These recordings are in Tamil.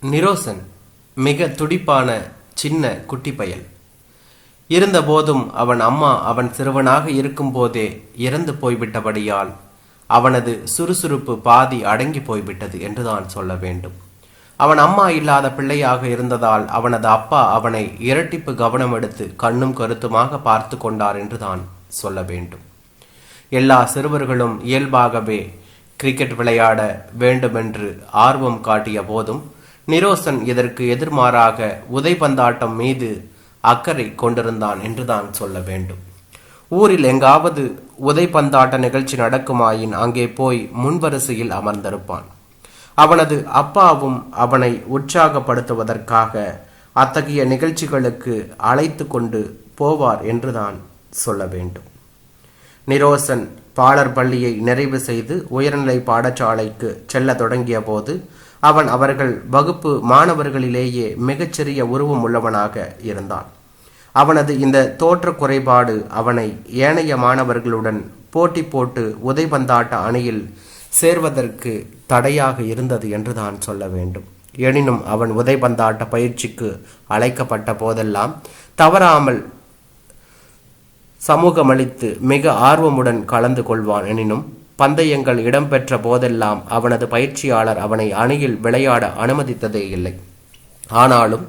நிரோசன் மிக துடிப்பான சின்ன குட்டி பயல். இருந்தபோதும் அவன் அம்மா அவன் சிறுவனாக இருக்கும்போதே இறந்து போய்விட்டபடியால் அவனது சுறுசுறுப்பு பாதி அடங்கி போய்விட்டது என்றுதான் சொல்ல வேண்டும். அவன் அம்மா இல்லாத பிள்ளையாக இருந்ததால் அவனது அப்பா அவனை இரட்டிப்பு கவனம் எடுத்து கண்ணும் கருத்துமாக பார்த்து கொண்டார் என்றுதான் சொல்ல வேண்டும். எல்லா சிறுவர்களும் இயல்பாகவே கிரிக்கெட் விளையாட வேண்டுமென்று ஆர்வம் காட்டிய போதும் நிரோசன் இதற்கு எதிர்மாறாக உதைபந்தாட்டம் மீது அக்கறை கொண்டிருந்தான் என்றுதான் சொல்ல வேண்டும். ஊரில் எங்காவது உதைபந்தாட்ட நிகழ்ச்சி நடக்குமாயின் அங்கே போய் முன்வரிசையில் அமர்ந்திருப்பான். அவனது அப்பாவும் அவனை உற்சாகப்படுத்துவதற்காக அத்தகைய நிகழ்ச்சிகளுக்கு அழைத்து கொண்டு போவார் என்றுதான் சொல்ல வேண்டும். நிரோசன் பாலர் பள்ளியை நிறைவு செய்து உயர்நிலை பாடசாலைக்கு செல்ல தொடங்கிய போது அவன் அவர்கள் வகுப்பு மாணவர்களிலேயே மிகச்சிறிய உருவம் உள்ளவனாக இருந்தான். அவனது இந்த தோற்ற குறைபாடு அவனை ஏனைய மாணவர்களுடன் போட்டி போட்டு உதைபந்தாட்ட அணியில் சேர்வதற்கு தடையாக இருந்தது என்றுதான் சொல்ல வேண்டும். எனினும் அவன் உதைபந்தாட்ட பயிற்சிக்கு அழைக்கப்பட்ட போதெல்லாம் தவறாமல் சமூகமளித்து மிக ஆர்வமுடன் கலந்து கொள்வான். எனினும் பந்தயங்கள் இடம்பெற்ற போதெல்லாம் அவனது பயிற்சியாளர் அவனை அணியில் விளையாட அனுமதித்ததே இல்லை. ஆனாலும்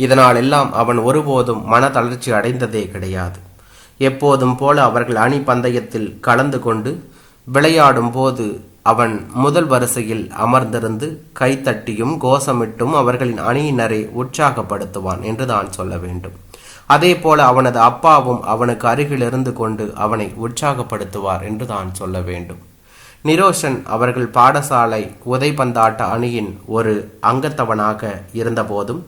இதனால் எல்லாம் அவன் ஒருபோதும் மன தளர்ச்சி அடைந்ததே கிடையாது. எப்போதும் போல அவர்கள் அணி பந்தயத்தில் கலந்து கொண்டு விளையாடும் போது அவன் முதல் வரிசையில் அமர்ந்திருந்து கைத்தட்டியும் கோஷமிட்டும் அவர்களின் அணியினரை உற்சாகப்படுத்துவான் என்றுதான் சொல்ல வேண்டும். அதே போல அவனது அப்பாவும் அவனுக்கு அருகில் இருந்து கொண்டு அவனை உற்சாகப்படுத்துவார் என்றுதான் சொல்ல வேண்டும். நிரோசன் அவர்கள் பாடசாலை உதைபந்தாட்ட அணியின் ஒரு அங்கத்தவனாக இருந்தபோதும்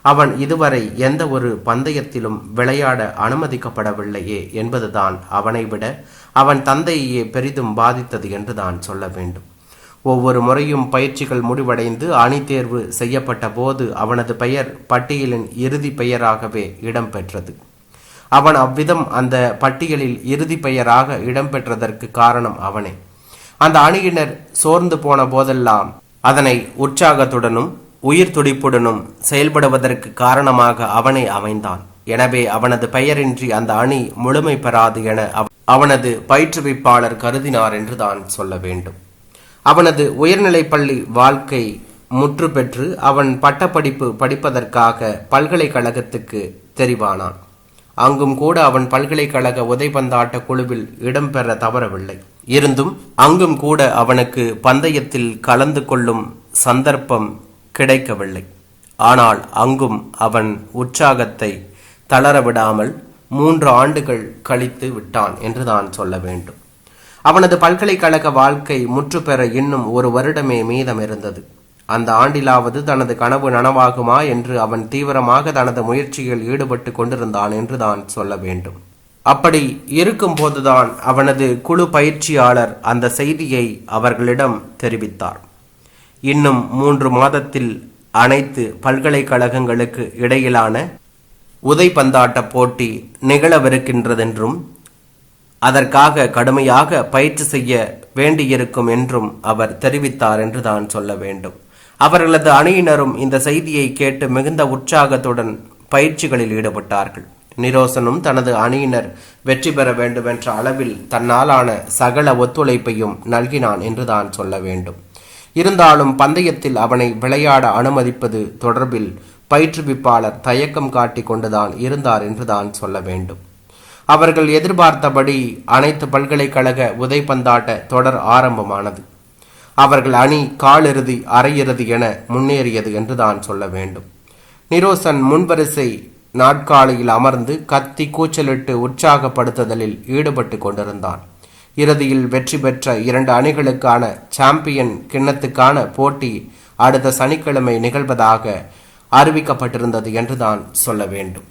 அவன் இதுவரை எந்த ஒரு பந்தயத்திலும் விளையாட அனுமதிக்கப்படவில்லையே என்பதுதான் அவனை விட அவன் தந்தையே பெரிதும் பாதித்தது என்றுதான் சொல்ல வேண்டும். ஒவ்வொரு முறையும் பயிற்சிகள் முடிவடைந்து அணி தேர்வு செய்யப்பட்ட போது அவனது பெயர் பட்டியலின் இறுதி பெயராகவே இடம்பெற்றது. அவன் அவ்விதம் அந்த பட்டியலில் இறுதி பெயராக இடம்பெற்றதற்கு காரணம் அவனே. அந்த அணியினர் சோர்ந்து போன போதெல்லாம் அதனை உற்சாகத்துடனும் உயிர் துடிப்புடனும் செயல்படுவதற்கு காரணமாக அவனே அமைந்தான். எனவே அவனது பெயரின்றி அந்த அணி முழுமை பெறாது என அவனது பயிற்றுவிப்பாளர் கருதினார் என்று தான் சொல்ல வேண்டும். அவனது உயர்நிலைப்பள்ளி வாழ்க்கை முற்று பெற்று அவன் பட்டப்படிப்பு படிப்பதற்காக பல்கலைக்கழகத்துக்கு தெரிவானான். அங்கும் கூட அவன் பல்கலைக்கழக உதைபந்தாட்ட குழுவில் இடம்பெற தவறவில்லை. இருந்தும் அங்கும் கூட அவனுக்கு பந்தயத்தில் கலந்து கொள்ளும் சந்தர்ப்பம் கிடைக்கவில்லை. ஆனால் அங்கும் அவன் உற்சாகத்தை தளரவிடாமல் 3 ஆண்டுகள் கழித்து விட்டான் என்றுதான் சொல்ல வேண்டும். அவனது பல்கலைக்கழக வாழ்க்கை முற்று பெற இன்னும் 1 வருடமே மீதம் இருந்தது. அந்த ஆண்டிலாவது தனது கனவு நனவாகுமா என்று அவன் தீவிரமாக தனது முயற்சியில் ஈடுபட்டு கொண்டிருந்தான் என்றுதான் சொல்ல வேண்டும். அப்படி இருக்கும் போதுதான் அவனது குழு பயிற்சியாளர் அந்த செய்தியை அவர்களிடம் தெரிவித்தார். இன்னும் 3 மாதத்தில் அனைத்து பல்கலைக்கழகங்களுக்கு இடையிலான உதைபந்தாட்ட போட்டி நிகழவிருக்கின்றதென்றும் அதற்காக கடுமையாக பயிற்சி செய்ய வேண்டியிருக்கும் என்றும் அவர் தெரிவித்தார் என்றுதான் சொல்ல வேண்டும். அவர்களது அணியினரும் இந்த செய்தியை கேட்டு மிகுந்த உற்சாகத்துடன் பயிற்சிகளில் ஈடுபட்டார்கள். நிரோசனும் தனது அணியினர் வெற்றி பெற வேண்டும் என்ற அளவில் தன்னாலான சகல ஒத்துழைப்பையும் நல்கினான் என்றுதான் சொல்ல வேண்டும். இருந்தாலும் பந்தயத்தில் அவனை விளையாட அனுமதிப்பது தொடர்பில் பயிற்றுவிப்பாளர் தயக்கம் காட்டி கொண்டுதான் இருந்தார் என்றுதான் சொல்ல வேண்டும். அவர்கள் எதிர்பார்த்தபடி அனைத்து பல்கலைக்கழக உதைபந்தாட்ட தொடர் ஆரம்பமானது. அவர்கள் அணி காலிறுதி அரையிறுதி என முன்னேறியது என்றுதான் சொல்ல வேண்டும். நிரோசன் முன்வரிசை நாட்காலியில் அமர்ந்து கத்தி கூச்சலிட்டு உற்சாகப்படுத்துதலில் ஈடுபட்டு கொண்டிருந்தான். இறுதியில் வெற்றி பெற்ற 2 அணிகளுக்கான சாம்பியன் கிண்ணத்துக்கான போட்டி அடுத்த சனிக்கிழமை நிகழ்வதாக அறிவிக்கப்பட்டிருந்தது என்றுதான் சொல்ல வேண்டும்.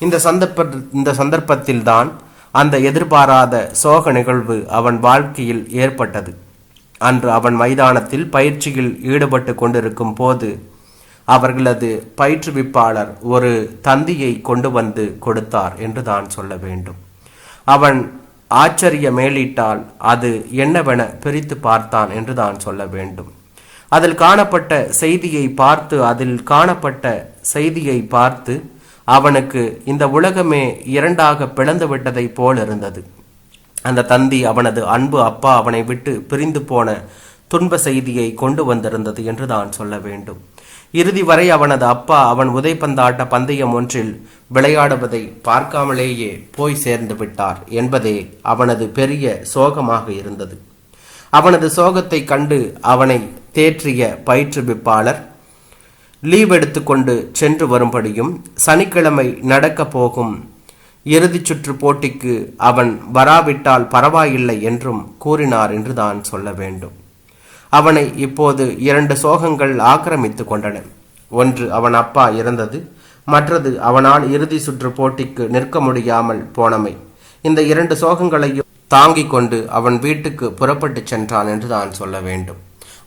இந்த சந்தர்ப்பத்தில்தான் அந்த எதிர்பாராத சோக நிகழ்வு அவன் வாழ்க்கையில் ஏற்பட்டது. அன்று அவன் மைதானத்தில் பயிற்சியில் ஈடுபட்டு கொண்டிருக்கும் போது அவர்களது பயிற்றுவிப்பாளர் ஒரு தந்தியை கொண்டு வந்து கொடுத்தார் என்றுதான் சொல்ல வேண்டும். அவன் ஆச்சரிய மேலிட்டால் அது என்னவென பிரித்து பார்த்தான் என்றுதான் சொல்ல வேண்டும். அதில் காணப்பட்ட செய்தியை பார்த்து அவனுக்கு இந்த உலகமே இரண்டாக பிளந்து விட்டதை போல் இருந்தது. அந்த தந்தி அவனது அன்பு அப்பா அவனை விட்டு பிரிந்து போன துன்ப செய்தியை கொண்டு வந்திருந்தது என்று தான் சொல்ல வேண்டும். இறுதி வரை அவனது அப்பா அவன் உதைப்பந்தாட்ட பந்தயம் ஒன்றில் விளையாடுவதை பார்க்காமலேயே போய் சேர்ந்து விட்டார் என்பதே அவனது பெரிய சோகமாக இருந்தது. அவனது சோகத்தை கண்டு அவனை தேற்றிய பயிற்றுவிப்பாளர் லீவ் எடுத்துக்கொண்டு சென்று வரும்படியும் சனிக்கிழமை நடக்க போகும் இறுதி சுற்று போட்டிக்கு அவன் வராவிட்டால் பரவாயில்லை என்றும் கூறினார் என்று தான் சொல்ல வேண்டும். அவனை இப்போது 2 சோகங்கள் ஆக்கிரமித்து கொண்டன. ஒன்று அவன் அப்பா இறந்தது, மற்றது அவனால் இறுதி சுற்று போட்டிக்கு நிற்க முடியாமல் போனமை. இந்த 2 சோகங்களையும் தாங்கிக் கொண்டு அவன் வீட்டுக்கு புறப்பட்டு சென்றான் என்று தான் சொல்ல வேண்டும்.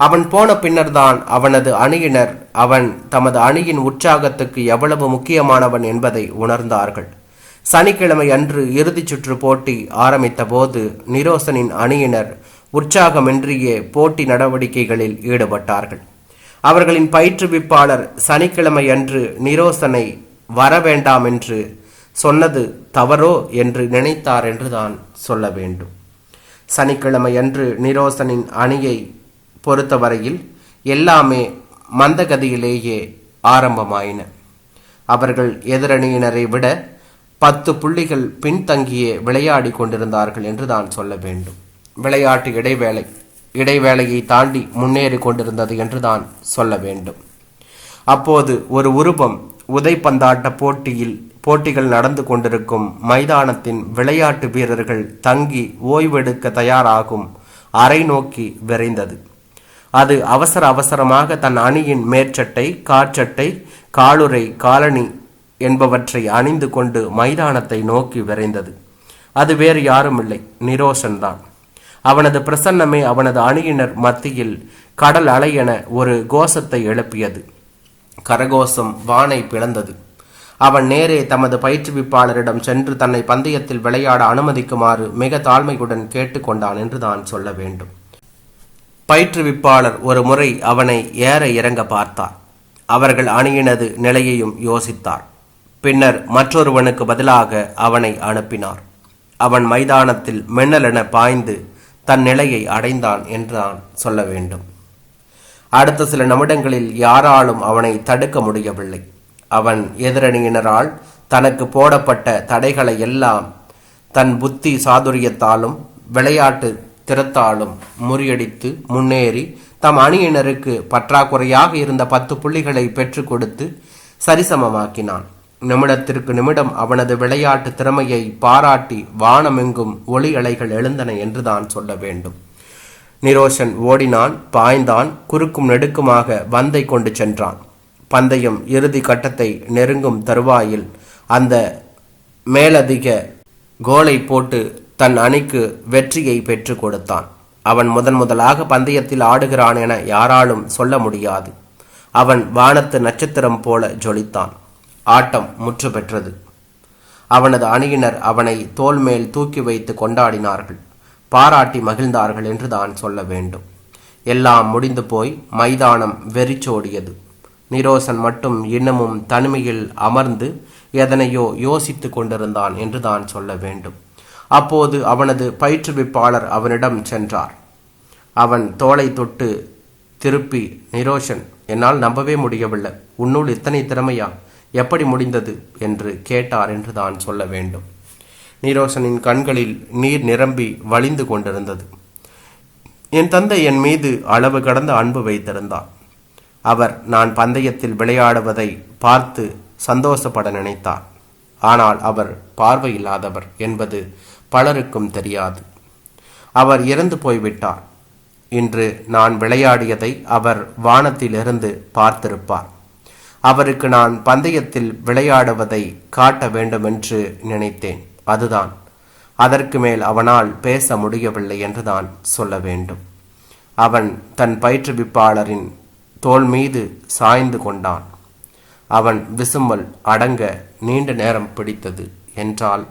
அவன் போன பின்னர் தான் அவனது அணியினர் அவன் தமது அணியின் உற்சாகத்துக்கு எவ்வளவு முக்கியமானவன் என்பதை உணர்ந்தார்கள். சனிக்கிழமை அன்று இறுதி சுற்று போட்டி ஆரம்பித்த போது நிரோசனின் அணியினர் உற்சாகமின்றியே போட்டி நடவடிக்கைகளில் ஈடுபட்டார்கள். அவர்களின் பயிற்றுவிப்பாளர் சனிக்கிழமை அன்று நிரோசனை வர வேண்டாம் என்று சொன்னது தவறோ என்று நினைத்தார் என்று தான் சொல்ல வேண்டும். சனிக்கிழமை அன்று நிரோசனின் அணியை பொறுத்தவரையில் எல்லாமே மந்தகதியிலேயே ஆரம்பமாயின. அவர்கள் எதிரணியினரை விட 10 புள்ளிகள் பின்தங்கியே விளையாடி கொண்டிருந்தார்கள் என்று தான் சொல்ல வேண்டும். விளையாட்டு இடைவேளையை தாண்டி முன்னேறி கொண்டிருந்தது என்று தான் சொல்ல வேண்டும். அப்போது ஒரு உருவம் உதைப்பந்தாட்ட போட்டிகள் நடந்து கொண்டிருக்கும் மைதானத்தின் விளையாட்டு வீரர்கள் தங்கி ஓய்வெடுக்க தயாராகும் அறை நோக்கி விரைந்தது. அது அவசரமாக தன் அணியின் மேற்சட்டை, காற்சட்டை, காலுறை, காலணி என்பவற்றை அணிந்து கொண்டு மைதானத்தை நோக்கி விரைந்தது. அது வேறு யாரும் இல்லை, நிரோசன் தான். அவனது பிரசன்னமே அவனது அணியினர் மத்தியில் கடல் அலை என ஒரு கோஷத்தை எழுப்பியது. கரகோஷம் வானை பிளந்தது. அவன் நேரே தமது பயிற்றுவிப்பாளரிடம் சென்று தன்னை பந்தயத்தில் விளையாட அனுமதிக்குமாறு மிக தாழ்மையுடன் கேட்டுக்கொண்டான் என்று தான் சொல்ல வேண்டும். பயிற்றுவிப்பாளர் ஒரு முறை அவனை ஏற இறங்க பார்த்தார். அவர்கள் அணியினது நிலையையும் யோசித்தார். பின்னர் மற்றொருவனுக்கு பதிலாக அவனை அனுப்பினார். அவன் மைதானத்தில் மின்னலென பாய்ந்து தன் நிலையை அடைந்தான் என்றுதான் சொல்ல வேண்டும். அடுத்த சில நிமிடங்களில் யாராலும் அவனை தடுக்க முடியவில்லை. அவன் எதிரணியினரால் தனக்கு போடப்பட்ட தடைகளை எல்லாம் தன் புத்தி சாதுரியத்தாலும் விளையாட்டு திறத்தாலும் முறியடித்து முன்னேறி தம் அணியினருக்கு பற்றாக்குறையாக இருந்த 10 புள்ளிகளை பெற்றுக் கொடுத்து சரிசமமாக்கினான். நிமிடத்திற்கு நிமிடம் அவனது விளையாட்டு திறமையை பாராட்டி வானமெங்கும் ஒளி அலைகள் எழுந்தன என்றுதான் சொல்ல வேண்டும். நிரோஷன் ஓடினான், பாய்ந்தான், குறுக்கும் நெடுக்குமாக பந்தை கொண்டு சென்றான். பந்தயம் இறுதி கட்டத்தை நெருங்கும் தருவாயில் அந்த மேலதிக கோலை போட்டு தன் அணிக்கு வெற்றியை பெற்று கொடுத்தான். அவன் முதலாக பந்தயத்தில் ஆடுகிறான் என யாராலும் சொல்ல முடியாது. அவன் வானத்து நட்சத்திரம் போல ஜொலித்தான். ஆட்டம் முற்று பெற்றது. அவனது அணியினர் அவனை தோள் மேல் தூக்கி வைத்து கொண்டாடினார்கள், பாராட்டி மகிழ்ந்தார்கள் என்று தான் சொல்ல வேண்டும். எல்லாம் முடிந்து போய் மைதானம் வெறிச்சோடியது. நிரோசன் மட்டும் இன்னமும் தனிமையில் அமர்ந்து எதனையோ யோசித்து கொண்டிருந்தான் என்று தான் சொல்ல வேண்டும். அப்போது அவனது பயிற்றுவிப்பாளர் அவனிடம் சென்றார். அவன் தோளை தொட்டு திருப்பி, நிரோஷன், என்னால் நம்பவே முடியவில்லை, உன்னுள் இத்தனை திறமையா, எப்படி முடிந்தது என்று கேட்டார் என்று தான் சொல்ல வேண்டும். நிரோஷனின் கண்களில் நீர் நிரம்பி வழிந்து கொண்டிருந்தது. என் தந்தை என் மீது அளவு கடந்த அன்பு வைத்திருந்தார். அவர் நான் பந்தயத்தில் விளையாடுவதை பார்த்து சந்தோஷப்பட நினைத்தார். ஆனால் அவர் பார்வையில்லாதவர் என்பது பலருக்கும் தெரியாது. அவர் இறந்து போய்விட்டார். இன்று நான் விளையாடியதை அவர் வானத்திலிருந்து பார்த்திருப்பார். அவருக்கு நான் பந்தயத்தில் விளையாடுவதை காட்ட வேண்டுமென்று நினைத்தேன். அதுதான். அதற்கு மேல் அவனால் பேச முடியவில்லை என்று தான் சொல்ல வேண்டும். அவன் தன் பயிற்றுவிப்பாளரின் தோள் மீது சாய்ந்து கொண்டான். அவன் விசும்பல் அடங்க நீண்ட நேரம் பிடித்தது என்றான்.